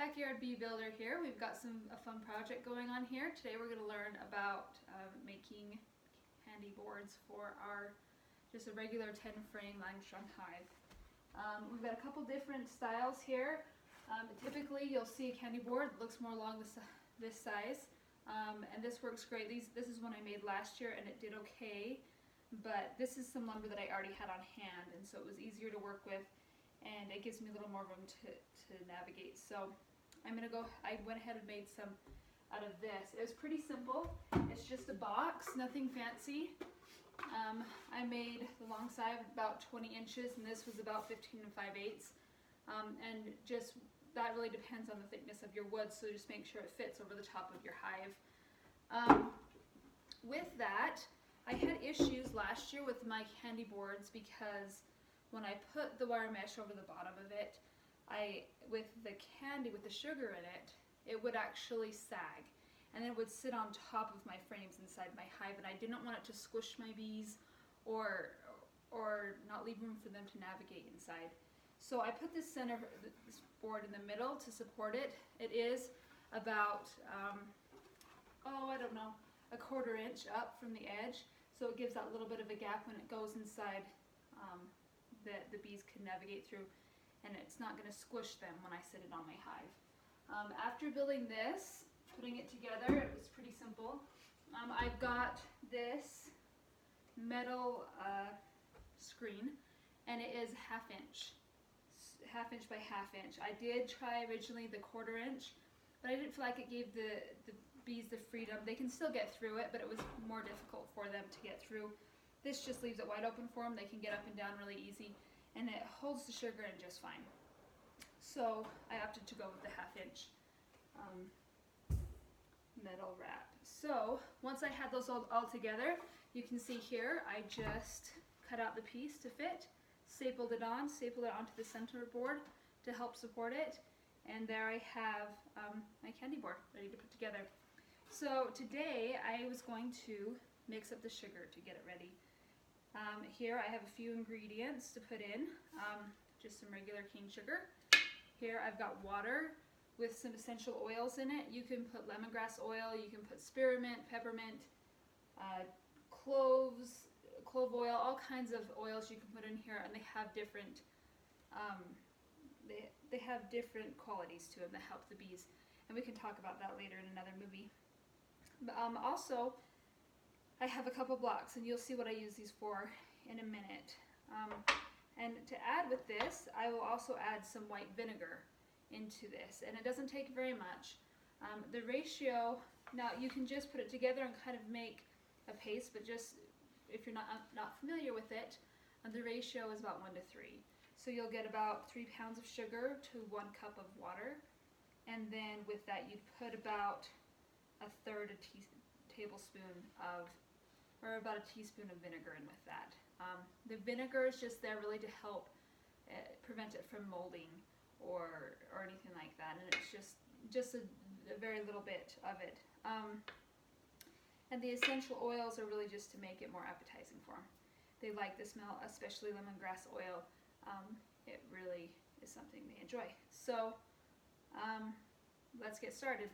Backyard Bee Builder here. We've got a fun project going on here. Today we're going to learn about making candy boards for our just a regular 10 frame Langstroth hive. We've got a couple different styles here. Typically you'll see a candy board that looks more along this size, and this works great. This is one I made last year and it did okay, but this is some lumber that I already had on hand, and so it was easier to work with, and it gives me a little more room to navigate. So I went ahead and made some out of this. It was pretty simple. It's just a box, nothing fancy. I made the long side about 20 inches and this was about 15 5/8. And just that really depends on the thickness of your wood, so just make sure it fits over the top of your hive. With that, I had issues last year with my candy boards because when I put the wire mesh over the bottom of it, with the sugar in it, it would actually sag, and it would sit on top of my frames inside my hive, and I didn't want it to squish my bees or not leave room for them to navigate inside. So I put this board in the middle to support it. It is about, I don't know, a 1/4 inch up from the edge, so it gives that little bit of a gap when it goes inside that the bees can navigate through, and it's not going to squish them when I sit it on my hive. After building this, putting it together, it was pretty simple. I've got this metal screen, and it is 1/2 inch by 1/2 inch. I did try originally the 1/4 inch, but I didn't feel like it gave the bees the freedom. They can still get through it, but it was more difficult for them to get through. This just leaves it wide open for them. They can get up and down really easy, and it holds the sugar in just fine. So I opted to go with the 1/2 inch metal wrap. So once I had those all together, you can see here I just cut out the piece to fit, stapled it onto the center board to help support it, and there I have my candy board ready to put together. So today I was going to mix up the sugar to get it ready. Here I have a few ingredients to put in, just some regular cane sugar. Here I've got water with some essential oils in it. You can put lemongrass oil, you can put spearmint, peppermint, clove oil, all kinds of oils you can put in here, and they have different qualities to them that help the bees, and we can talk about that later in another movie. But also I have a couple blocks, and you'll see what I use these for in a minute. And to add with this, I will also add some white vinegar into this, and it doesn't take very much. The ratio, now you can just put it together and kind of make a paste, but just if you're not familiar with it, the ratio is about 1 to 3. So you'll get about 3 pounds of sugar to 1 cup of water, and then with that you'd put about a tablespoon or about a teaspoon of vinegar in with that. The vinegar is just there really to help prevent it from molding or anything like that, and it's just a very little bit of it. And the essential oils are really just to make it more appetizing for them. They like the smell, especially lemongrass oil. It really is something they enjoy. So let's get started.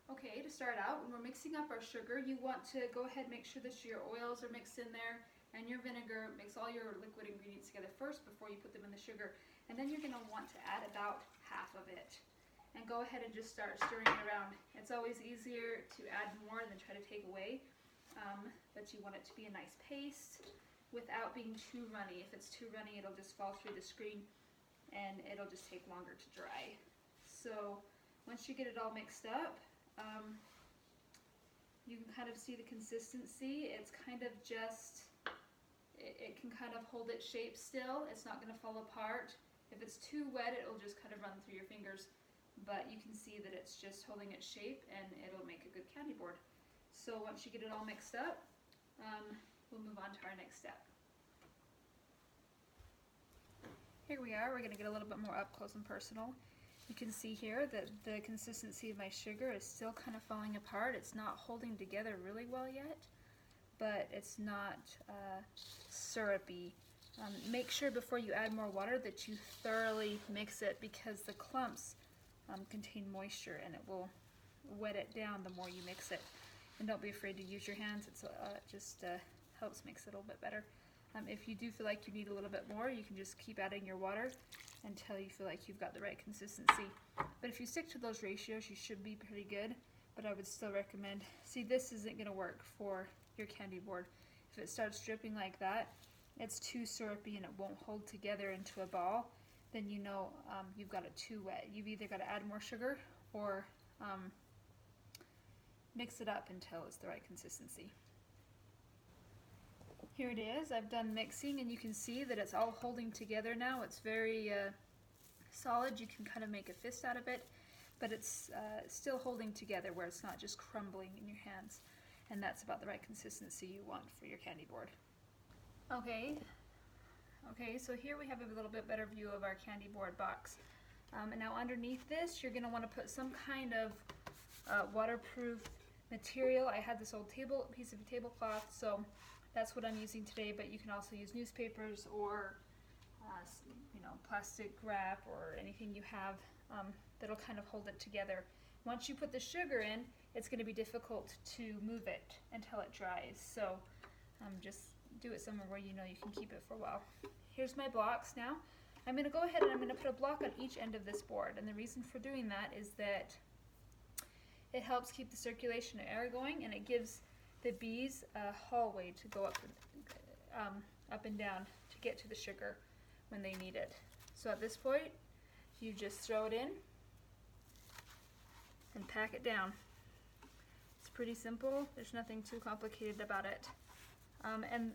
Okay, to start out, when we're mixing up our sugar, you want to go ahead and make sure that your oils are mixed in there, and your vinegar. Mix all your liquid ingredients together first before you put them in the sugar, and then you're going to want to add about 1/2 of it, and go ahead and just start stirring it around. It's always easier to add more than try to take away, but you want it to be a nice paste without being too runny. If it's too runny, it'll just fall through the screen and it'll just take longer to dry. So once you get it all mixed up, you can kind of see the consistency. It's kind of just, it can kind of hold its shape still. It's not going to fall apart. If it's too wet, it'll just kind of run through your fingers, but you can see that it's just holding its shape, and it'll make a good candy board. So once you get it all mixed up, we'll move on to our next step. Here we are. We're going to get a little bit more up close and personal. You can see here that the consistency of my sugar is still kind of falling apart. It's not holding together really well yet, but it's not syrupy Make sure before you add more water that you thoroughly mix it, because the clumps contain moisture and it will wet it down the more you mix it. And don't be afraid to use your hands. It just helps mix it a little bit better. If you do feel like you need a little bit more, you can just keep adding your water until you feel like you've got the right consistency. But if you stick to those ratios, you should be pretty good. But I would still recommend, see, this isn't going to work for your candy board. If it starts dripping like that, it's too syrupy and it won't hold together into a ball, then you know you've got it too wet. You've either got to add more sugar or mix it up until it's the right consistency. Here it is. I've done mixing and you can see that it's all holding together now. It's very solid. You can kind of make a fist out of it, but it's still holding together where it's not just crumbling in your hands. And that's about the right consistency you want for your candy board. Okay, so here we have a little bit better view of our candy board box. And now underneath this, you're going to want to put some kind of waterproof material. I had this old piece of tablecloth, so that's what I'm using today, but you can also use newspapers or plastic wrap or anything you have that'll kind of hold it together. Once you put the sugar in, it's going to be difficult to move it until it dries, so just do it somewhere where you know you can keep it for a while. Here's my blocks now. I'm going to go ahead and I'm going to put a block on each end of this board, and the reason for doing that is that it helps keep the circulation of air going, and it gives the bees a hallway to go up and down to get to the sugar when they need it. So at this point, you just throw it in and pack it down. It's pretty simple. There's nothing too complicated about it. And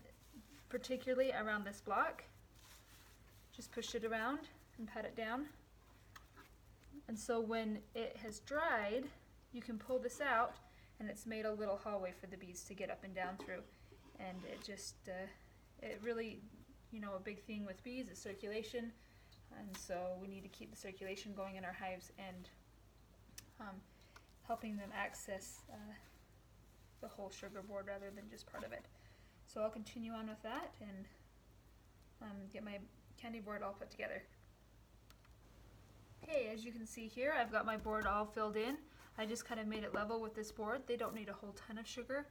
particularly around this block, just push it around and pat it down. And so when it has dried, you can pull this out and it's made a little hallway for the bees to get up and down through. And it just, it really, a big thing with bees is circulation. And so we need to keep the circulation going in our hives and helping them access the whole sugar board rather than just part of it. So I'll continue on with that and get my candy board all put together. Okay, as you can see here, I've got my board all filled in. I just kind of made it level with this board. They don't need a whole ton of sugar,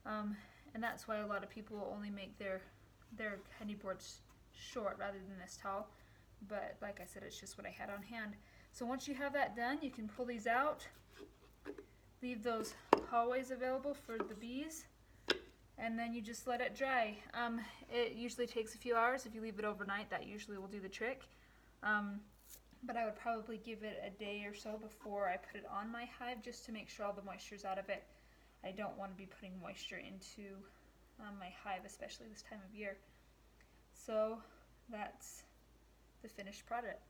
and that's why a lot of people will only make their candy boards short rather than this tall. But like I said, it's just what I had on hand. So once you have that done, you can pull these out, leave those hallways available for the bees, and then you just let it dry. It usually takes a few hours. If you leave it overnight, that usually will do the trick. But I would probably give it a day or so before I put it on my hive, just to make sure all the moisture's out of it. I don't want to be putting moisture into my hive, especially this time of year. So that's the finished product.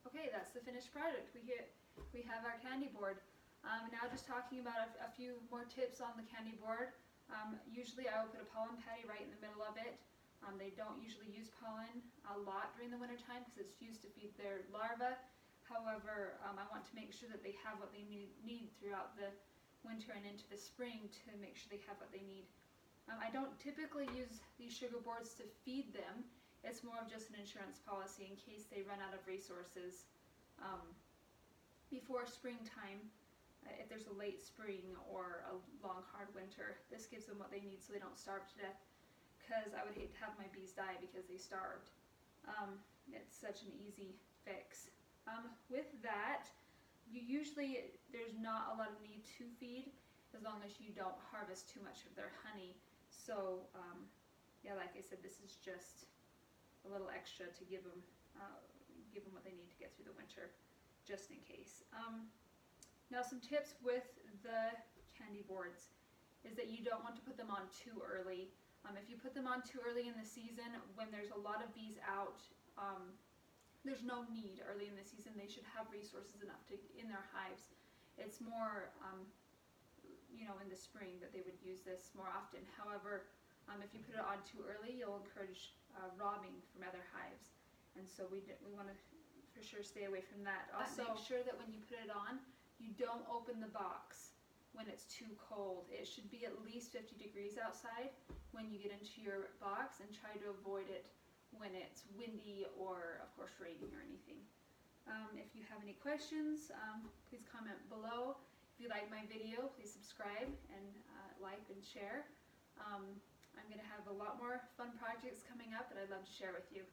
Okay, that's the finished product. We have our candy board. Now just talking about a few more tips on the candy board. Usually I will put a pollen patty right in the middle of it. They don't usually use pollen a lot during the winter time because it's used to feed their larvae. However, I want to make sure that they have what they need throughout the winter and into the spring to make sure they have what they need. I don't typically use these sugar boards to feed them. It's more of just an insurance policy in case they run out of resources before springtime. If there's a late spring or a long hard winter, this gives them what they need so they don't starve to death, because I would hate to have my bees die because they starved. It's such an easy fix. With that, there's not a lot of need to feed as long as you don't harvest too much of their honey. So yeah, like I said, this is just a little extra to give them what they need to get through the winter, just in case. Now some tips with the candy boards is that you don't want to put them on too early. If you put them on too early in the season, when there's a lot of bees out, there's no need early in the season. They should have resources enough in their hives. It's more, in the spring that they would use this more often. However, if you put it on too early, you'll encourage robbing from other hives. And so we want to for sure stay away from that. Also, make sure that when you put it on, you don't open the box. when it's too cold. It should be at least 50 degrees outside when you get into your box, and try to avoid it when it's windy or of course raining or anything. If you have any questions, please comment below. If you like my video, please subscribe and like and share. I'm going to have a lot more fun projects coming up that I'd love to share with you.